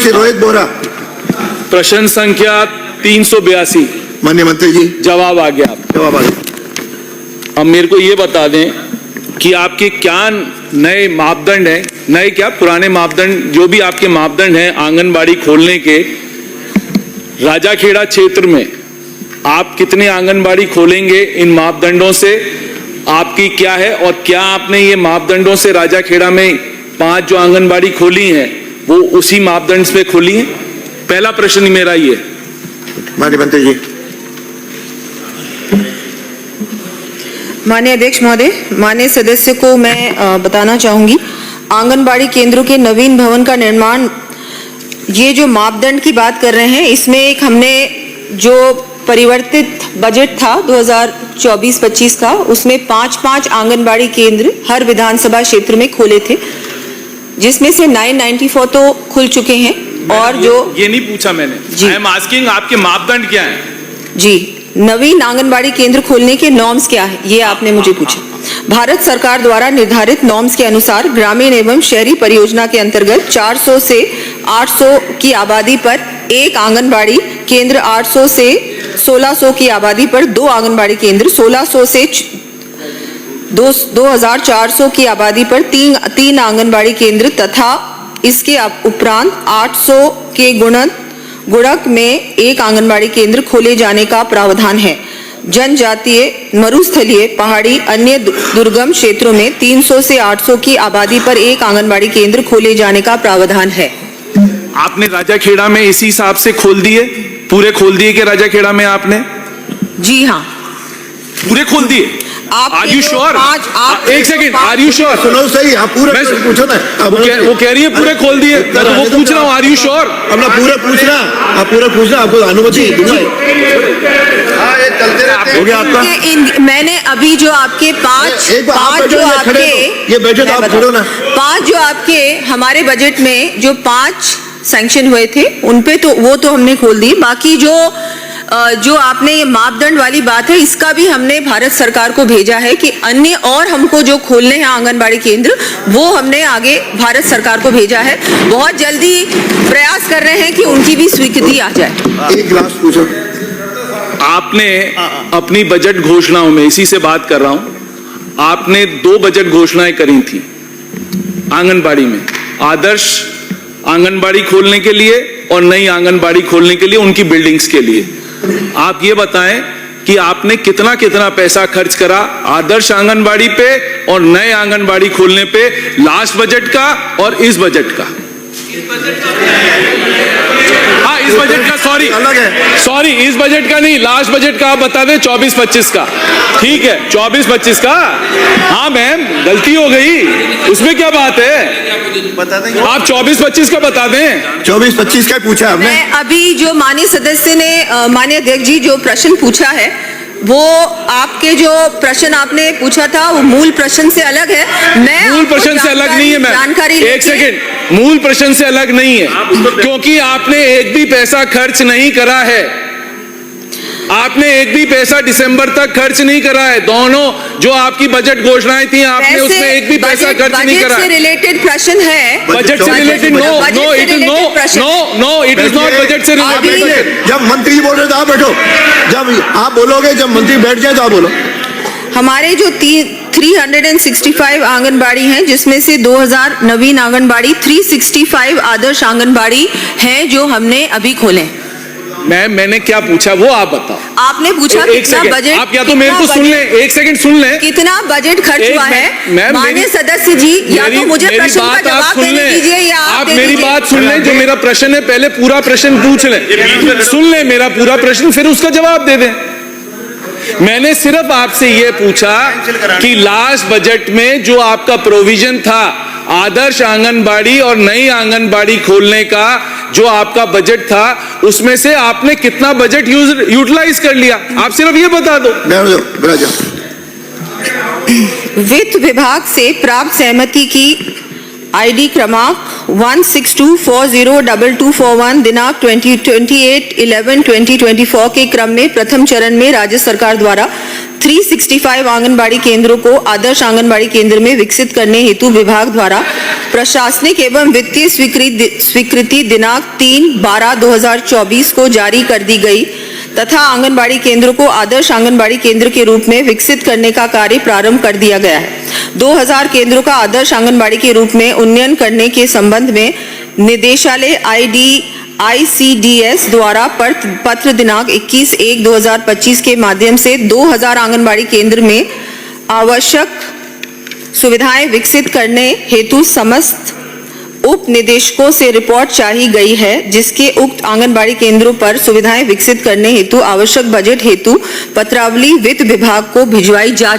श्री रोहित बोरा। प्रश्न संख्या 382। माननीय मंत्री जी जवाब आ गया। जवाब आ गया। अब मेरे को ये बता दें कि आपके क्या नए मापदंड हैं, नए क्या पुराने मापदंड, जो भी आपके मापदंड हैं आंगनबाड़ी खोलने के, राजाखेड़ा क्षेत्र में आप कितने आंगनबाड़ी खोलेंगे, इन मापदंडों से आपकी क्या है, और क्या आपने ये मापदंडों से राजाखेड़ा में 5 जो आंगनबाड़ी खोली हैं वो उसी मापदंड पे खोली हैं? पहला प्रश्न मेरा ये। माननीय मंत्री जी। माननीय अध्यक्ष महोदय, माननीय सदस्य को मैं बताना चाहूंगी, आंगनबाड़ी केंद्रों के नवीन भवन का निर्माण, ये जो मापदंड की बात कर रहे हैं, इसमें एक हमने जो परिवर्तित बजट था 2024-25 का, उसमें 5-5 आंगनबाड़ी केंद्र हर विधानसभा क्षेत्र में खोले थे, जिसमें से 994 तो खुल चुके हैं। और जो ये नहीं पूछा मैंने, आई एम आस्किंग आपके मापदंड क्या हैं? जी, नवीन आंगनबाड़ी केंद्र खोलने के नॉर्म्स क्या है, ये आपने मुझे पूछा। भारत सरकार द्वारा निर्धारित नॉर्म्स के अनुसार ग्रामीण एवं शहरी परियोजना के अंतर्गत 400 से 800 की आबादी पर एक आंगनबाड़ी केंद्र, 800 से 1600 की आबादी पर 2 आंगनबाड़ी केंद्र, 1600 से 2400 की आबादी पर 3 आंगनबाड़ी केंद्र तथा इसके उपरांत 800 के गुणक में 1 आंगनबाड़ी केंद्र खोले जाने का प्रावधान है। जनजातीय, मरुस्थलीय, पहाड़ी, अन्य दुर्गम क्षेत्रों में 300 से 800 की आबादी पर 1 आंगनबाड़ी केंद्र खोले जाने का प्रावधान है। आपने राजाखेड़ा में इसी हिसाब से खोल दिए, पूरे खोल दिए कि राजाखेड़ा में आपने? जी हाँ, पूरे खोल दिए। Are you sure? एक सेकंड, आर यू श्योर? सुनो सही, आप पूरे पूछो ना। वो कह रही है पूरे खोल दिए, तो वो पूछ रहा हूँ, आर यू श्योर? अपना पूरे पूछना, आप पूरे पूछना, आपको अनुमति दूंगा। हाँ, ये चलते रहते हैं। हो गया आपका? मैंने अभी जो आपके 5 जो आपके, ये बजट आप छोड़ो ना, 5 जो आपके हमारे बजट में जो 5 सैंक्शन हुए थे, उनपे तो वो तो हमने खोल दिए। बाकी जो आपने ये मापदंड वाली बात है, इसका भी हमने भारत सरकार को भेजा है कि अन्य और हमको जो खोलने हैं आंगनबाड़ी केंद्र, वो हमने आगे भारत सरकार को भेजा है। बहुत जल्दी प्रयास कर रहे हैं कि उनकी भी स्वीकृति आ जाए। एक लास्ट पूछो। आपने अपनी बजट घोषणाओं में, इसी से बात कर रहा हूं, आपने 2 बजट घोषणाएं करी थी आंगनबाड़ी में, आदर्श आंगनबाड़ी खोलने के लिए और नई आंगनबाड़ी खोलने के लिए, उनकी बिल्डिंग्स के लिए। आप ये बताएं कि आपने कितना पैसा खर्च करा आदर्श आंगनबाड़ी पे और नए आंगनबाड़ी खोलने पे, लास्ट बजट का और इस बजट का? हाँ, इस बजट का, सॉरी इस बजट का नहीं, लास्ट बजट का आप बता दें, 24-25 का। ठीक है, 24-25 का। हाँ मैम, गलती हो गई, उसमें क्या बात है, बता दें आप 24-25 का बता दें। 24-25 का पूछा आपने? मैं अभी जो माननीय सदस्य ने, माननीय अध्यक्ष जी जो प्रश्न पूछा है, वो आपके जो प्रश्न आपने पूछा था वो मूल प्रश्न से अलग है। मैं मूल प्रश्न से अलग नहीं है मैम, जानकारी, एक सेकंड, मूल प्रश्न से अलग नहीं है, क्योंकि आपने एक भी पैसा खर्च नहीं करा है। आपने एक भी पैसा दिसंबर तक खर्च नहीं करा है। दोनों जो आपकी बजट घोषणाएं थी, आपने उसमें एक भी पैसा खर्च नहीं करा। बजट से रिलेटेड प्रश्न है, बजट से related? No, it is not budget से रिलेटेड। जब मंत्री बोल रहे तो आप बैठो, जब आप बोलोगे, जब मंत्री बैठ जाए तो आप बोलो। हमारे जो 365 आंगनबाड़ी हैं, जिसमें से 2000 नवीन आंगनबाड़ी, 365 आदर्श आंगनबाड़ी हैं जो हमने अभी खोले। मैंने क्या पूछा वो आप बताओ। आपने पूछा कितना बजट, आप या तो मेरे को सुन लें, एक सेकंड सुन लें, कितना बजट खर्च हुआ है। माननीय सदस्य जी, या तो मुझे प्रश्न का जवाब देने दीजिए या आप मेरी बात सुन लें। जो मेरा प्रश्न है, पहले पूरा प्रश्न पूछ लें, सुन लें मेरा पूरा प्रश्न, फिर उसका जवाब दे दें। मैंने सिर्फ आपसे यह पूछा कि लास्ट बजट में जो आपका प्रोविजन था आदर्श आंगनबाड़ी और नई आंगनबाड़ी खोलने का, जो आपका बजट था, उसमें से आपने कितना बजट यूटिलाइज कर लिया, आप सिर्फ ये बता दो। वित्त विभाग से प्राप्त सहमति की आईडी क्रमांक 162402241 दिनांक 28/11/2024 के क्रम में प्रथम चरण में राज्य सरकार द्वारा 365 आंगनबाड़ी केंद्रों को आदर्श आंगनबाड़ी केंद्र में विकसित करने हेतु विभाग द्वारा प्रशासनिक एवं वित्तीय स्वीकृति दिनांक 3/12/2024 को जारी कर दी गई तथा आंगनबाड़ी केंद्रों को आदर्श आंगनबाड़ी केंद्र के रूप में विकसित करने का कार्य प्रारंभ कर दिया गया है। 2000 केंद्रों का आदर्श आंगनबाड़ी के रूप में उन्नयन करने के संबंध में निदेशालय ICDS द्वारा पत्र दिनांक 21/1/2025 के माध्यम से 2000 आंगनबाड़ी केंद्र में आवश्यक सुविधाएं विकसित करने हेतु समस्त उप निदेशकों से रिपोर्ट चाही गई है, जिसके उक्त आंगनबाड़ी केंद्रों पर सुविधाएं विकसित करने हेतु आवश्यक बजट हेतु पत्रावली वित्त विभाग को भिजवाई जा